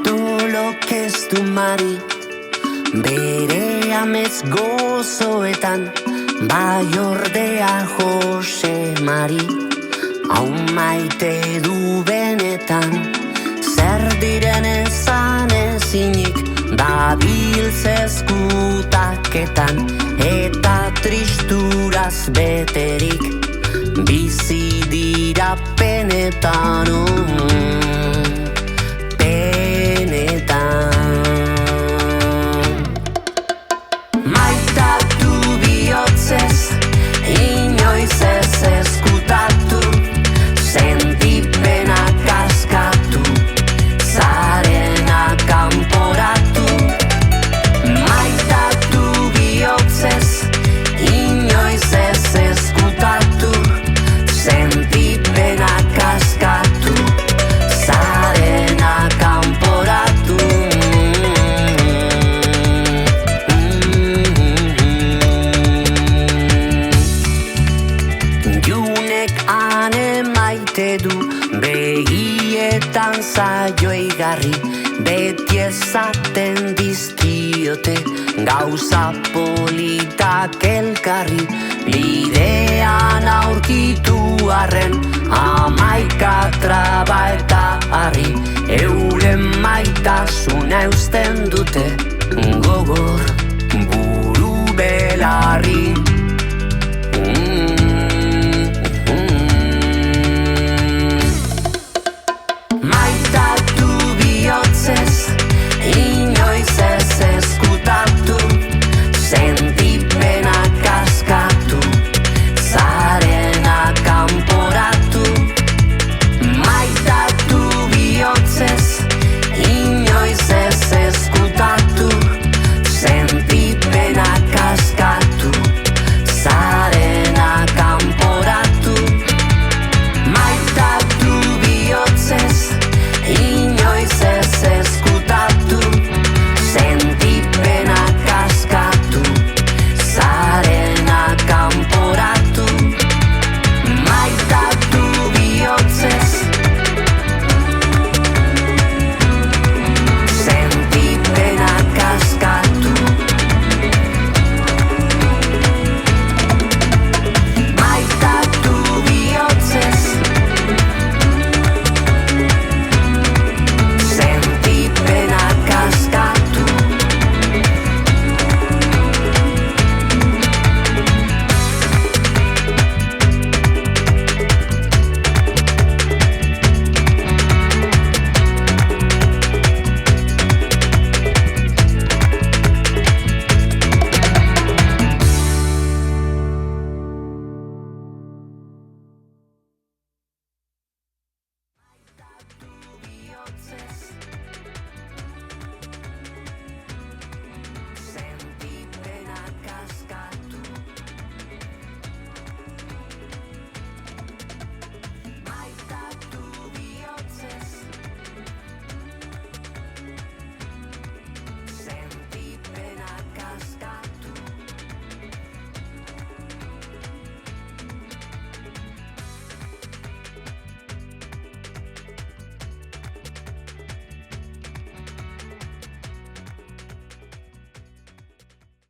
Bartolok ez du mari, bere amets gozoetan, bai ordea Jose Mari. Hau maite du benetan, zer diren ezan ezinik, dabiltz ezkutaketan, eta tristuraz beterik, bizi dira penetan, penetan. Maitatu bihotzez, inoiz ez ezkutatu, sentipenak askatu, zarena kanporatu. Maitatu bihotzez, inoiz ez ezkutatu, sentipenak askatu, zarena kanporatu. Junek ane maite du, begietan zaio igarri, beti ezaten dizkiote gauza politak elkarri. Bidean aurkitu arren, amaika traba eta harri, euren maitasuna eusten dute, gogor buru belarri.